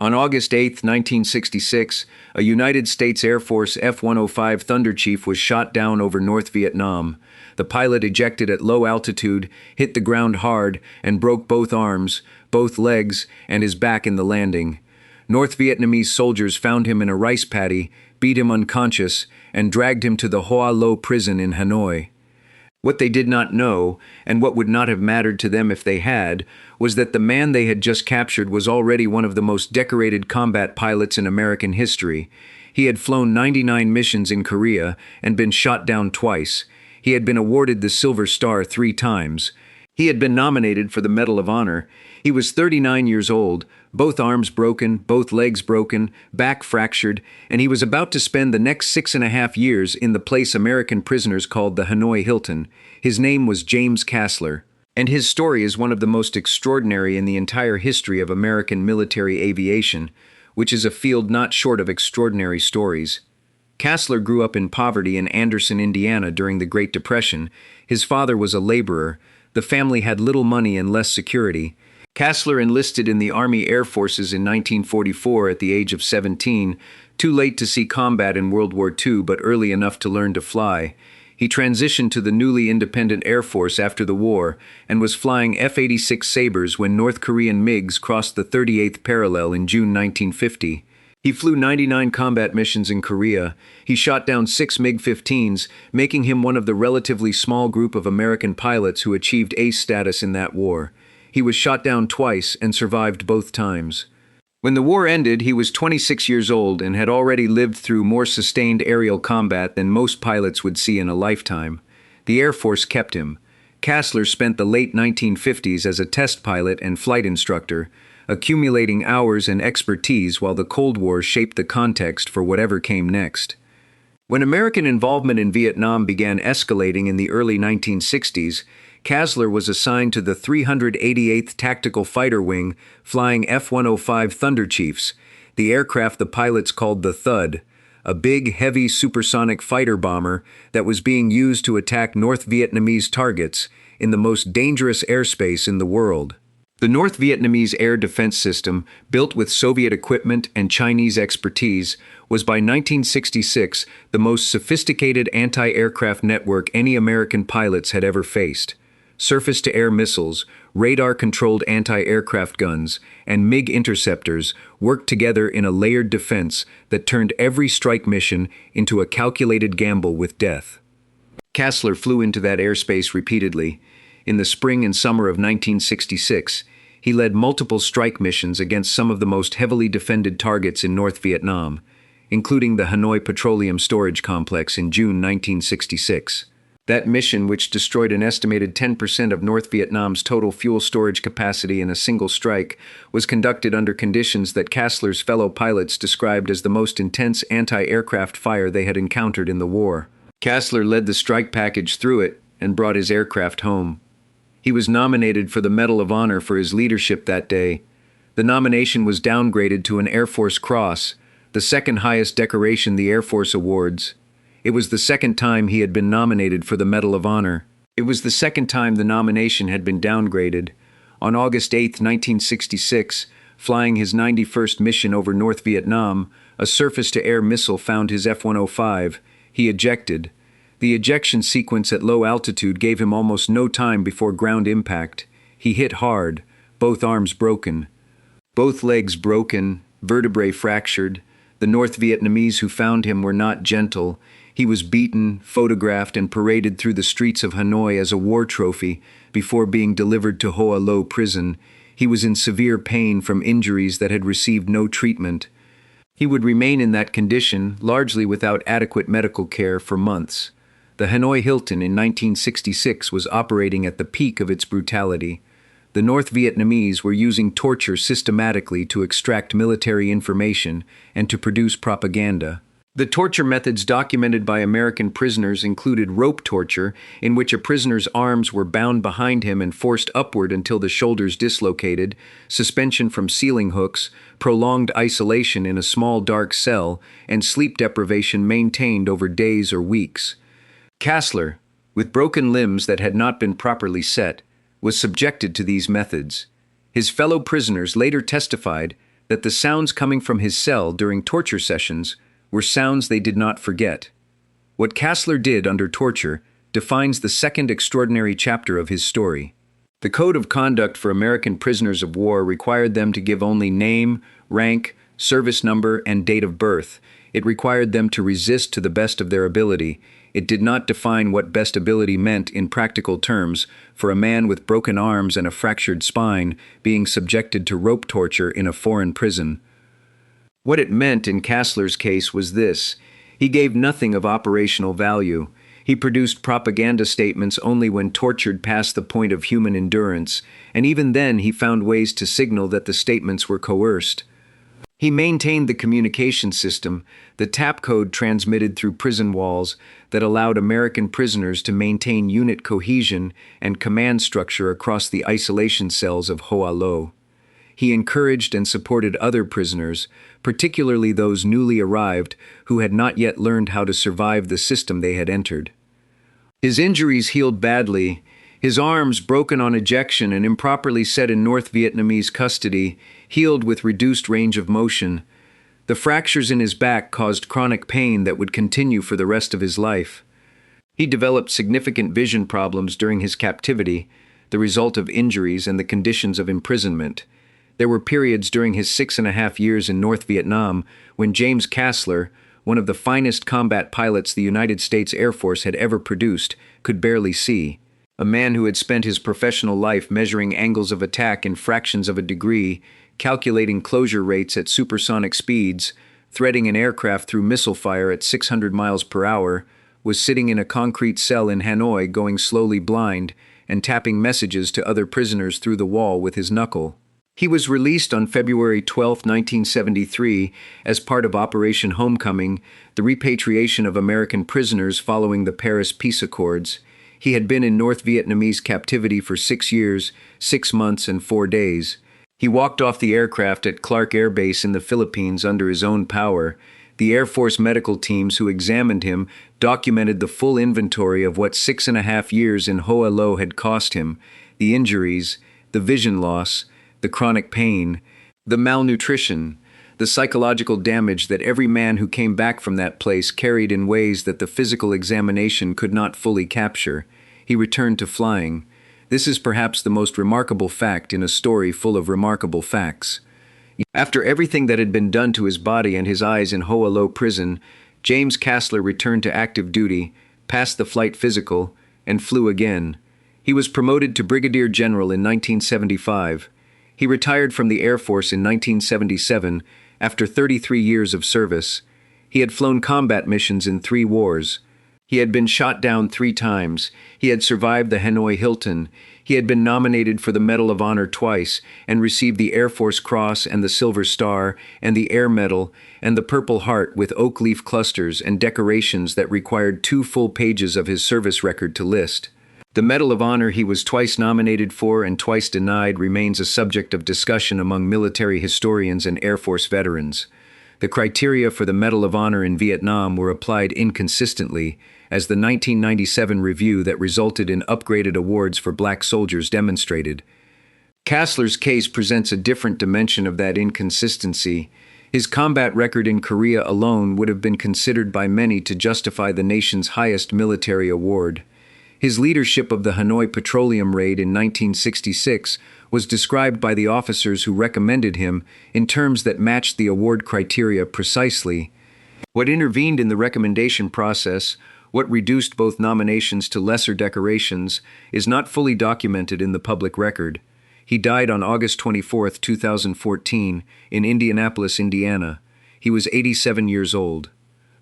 On August 8, 1966, a United States Air Force F-105 Thunder Chief was shot down over North Vietnam. The pilot ejected at low altitude, hit the ground hard, and broke both arms, both legs, and his back in the landing. North Vietnamese soldiers found him in a rice paddy, beat him unconscious, and dragged him to the Hoa Lo Prison in Hanoi. What they did not know, and what would not have mattered to them if they had, was that the man they had just captured was already one of the most decorated combat pilots in American history. He had flown 99 missions in Korea and been shot down twice. He had been awarded the Silver Star 3 times. He had been nominated for the Medal of Honor. He was 39 years old, both arms broken, both legs broken, back fractured, and he was about to spend the next 6.5 years in the place American prisoners called the Hanoi Hilton. His name was James Kasler, and his story is one of the most extraordinary in the entire history of American military aviation, which is a field not short of extraordinary stories. Kasler grew up in poverty in Anderson, Indiana during the Great Depression. His father was a laborer. The family had little money and less security. Kasler enlisted in the Army Air Forces in 1944 at the age of 17, too late to see combat in World War II but early enough to learn to fly. He transitioned to the newly independent Air Force after the war and was flying F-86 Sabres when North Korean MiGs crossed the 38th parallel in June 1950. He flew 99 combat missions in Korea. He shot down 6 MiG-15s, making him one of the relatively small group of American pilots who achieved ace status in that war. He was shot down twice and survived both times. When the war ended, he was 26 years old and had already lived through more sustained aerial combat than most pilots would see in a lifetime. The Air Force kept him. Kasler spent the late 1950s as a test pilot and flight instructor, accumulating hours and expertise while the Cold War shaped the context for whatever came next. When American involvement in Vietnam began escalating in the early 1960s, Kasler was assigned to the 388th Tactical Fighter Wing, flying F-105 Thunder Chiefs, the aircraft the pilots called the Thud, a big, heavy supersonic fighter bomber that was being used to attack North Vietnamese targets in the most dangerous airspace in the world. The North Vietnamese air defense system, built with Soviet equipment and Chinese expertise, was by 1966 the most sophisticated anti-aircraft network any American pilots had ever faced. Surface-to-air missiles, radar-controlled anti-aircraft guns, and MiG interceptors worked together in a layered defense that turned every strike mission into a calculated gamble with death. Kasler flew into that airspace repeatedly. In the spring and summer of 1966, he led multiple strike missions against some of the most heavily defended targets in North Vietnam, including the Hanoi Petroleum storage complex in June 1966. That mission, which destroyed an estimated 10% of North Vietnam's total fuel storage capacity in a single strike, was conducted under conditions that Kasler's fellow pilots described as the most intense anti-aircraft fire they had encountered in the war. Kasler led the strike package through it and brought his aircraft home. He was nominated for the Medal of Honor for his leadership that day. The nomination was downgraded to an Air Force Cross, the second highest decoration the Air Force awards. It was the second time he had been nominated for the Medal of Honor. It was the second time the nomination had been downgraded. On August 8, 1966, flying his 91st mission over North Vietnam, a surface-to-air missile found his F-105. He ejected. The ejection sequence at low altitude gave him almost no time before ground impact. He hit hard, both arms broken. Both legs broken, vertebrae fractured. The North Vietnamese who found him were not gentle. He was beaten, photographed, and paraded through the streets of Hanoi as a war trophy before being delivered to Hoa Lo Prison. He was in severe pain from injuries that had received no treatment. He would remain in that condition, largely without adequate medical care, for months. The Hanoi Hilton in 1966 was operating at the peak of its brutality. The North Vietnamese were using torture systematically to extract military information and to produce propaganda. The torture methods documented by American prisoners included rope torture, in which a prisoner's arms were bound behind him and forced upward until the shoulders dislocated, suspension from ceiling hooks, prolonged isolation in a small dark cell, and sleep deprivation maintained over days or weeks. Kasler, with broken limbs that had not been properly set, was subjected to these methods. His fellow prisoners later testified that the sounds coming from his cell during torture sessions were sounds they did not forget. What Kasler did under torture defines the second extraordinary chapter of his story. The Code of Conduct for American prisoners of war required them to give only name, rank, service number, and date of birth. It required them to resist to the best of their ability. It did not define what best ability meant in practical terms for a man with broken arms and a fractured spine being subjected to rope torture in a foreign prison. What it meant in Kasler's case was this: he gave nothing of operational value. He produced propaganda statements only when tortured past the point of human endurance, and even then he found ways to signal that the statements were coerced. He maintained the communication system, the tap code transmitted through prison walls, that allowed American prisoners to maintain unit cohesion and command structure across the isolation cells of Hoa Lo. He encouraged and supported other prisoners, particularly those newly arrived who had not yet learned how to survive the system they had entered. His injuries healed badly. His arms, broken on ejection and improperly set in North Vietnamese custody, healed with reduced range of motion. The fractures in his back caused chronic pain that would continue for the rest of his life. He developed significant vision problems during his captivity, the result of injuries and the conditions of imprisonment. There were periods during his 6.5 years in North Vietnam when James Kasler, one of the finest combat pilots the United States Air Force had ever produced, could barely see. A man who had spent his professional life measuring angles of attack in fractions of a degree, calculating closure rates at supersonic speeds, threading an aircraft through missile fire at 600 miles per hour, was sitting in a concrete cell in Hanoi going slowly blind and tapping messages to other prisoners through the wall with his knuckle. He was released on February 12, 1973, as part of Operation Homecoming, the repatriation of American prisoners following the Paris Peace Accords. He had been in North Vietnamese captivity for 6 years, 6 months, and 4 days. He walked off the aircraft at Clark Air Base in the Philippines under his own power. The Air Force medical teams who examined him documented the full inventory of what 6.5 years in Hoa Lo had cost him: the injuries, the vision loss, the chronic pain, the malnutrition, the psychological damage that every man who came back from that place carried in ways that the physical examination could not fully capture. He returned to flying. This is perhaps the most remarkable fact in a story full of remarkable facts. After everything that had been done to his body and his eyes in Hoa Lo Prison, James Kasler returned to active duty, passed the flight physical, and flew again. He was promoted to Brigadier General in 1975. He retired from the Air Force in 1977 after 33 years of service. He had flown combat missions in 3 wars. He had been shot down 3 times. He had survived the Hanoi Hilton. He had been nominated for the Medal of Honor twice and received the Air Force Cross and the Silver Star and the Air Medal and the Purple Heart with oak leaf clusters and decorations that required 2 full pages of his service record to list. The Medal of Honor he was twice nominated for and twice denied remains a subject of discussion among military historians and Air Force veterans. The criteria for the Medal of Honor in Vietnam were applied inconsistently, as the 1997 review that resulted in upgraded awards for black soldiers demonstrated. Kasler's case presents a different dimension of that inconsistency. His combat record in Korea alone would have been considered by many to justify the nation's highest military award. His leadership of the Hanoi Petroleum raid in 1966 was described by the officers who recommended him in terms that matched the award criteria precisely. What intervened in the recommendation process, what reduced both nominations to lesser decorations, is not fully documented in the public record. He died on August 24, 2014, in Indianapolis, Indiana. He was 87 years old.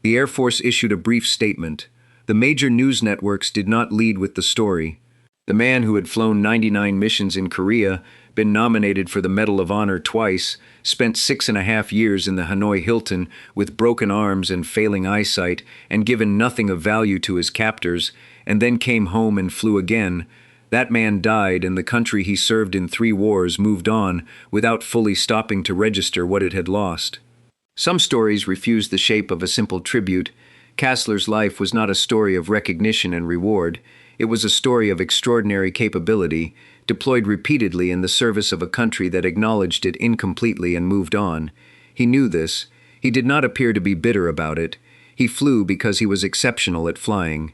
The Air Force issued a brief statement. The major news networks did not lead with the story. The man who had flown 99 missions in Korea, been nominated for the Medal of Honor twice, spent 6.5 years in the Hanoi Hilton with broken arms and failing eyesight and given nothing of value to his captors, and then came home and flew again. That man died, and the country he served in 3 wars moved on without fully stopping to register what it had lost. Some stories refuse the shape of a simple tribute. Kasler's life was not a story of recognition and reward. It was a story of extraordinary capability, deployed repeatedly in the service of a country that acknowledged it incompletely and moved on. He knew this. He did not appear to be bitter about it. He flew because he was exceptional at flying.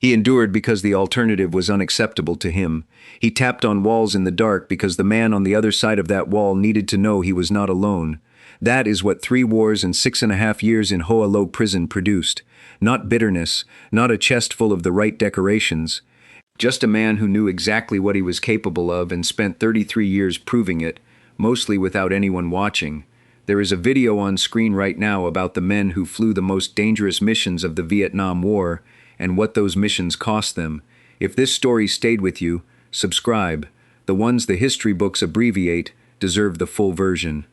He endured because the alternative was unacceptable to him. He tapped on walls in the dark because the man on the other side of that wall needed to know he was not alone. That is what 3 wars and 6.5 years in Hoa Lo Prison produced. Not bitterness, not a chest full of the right decorations. Just a man who knew exactly what he was capable of and spent 33 years proving it, mostly without anyone watching. There is a video on screen right now about the men who flew the most dangerous missions of the Vietnam War and what those missions cost them. If this story stayed with you, subscribe. The ones the history books abbreviate deserve the full version.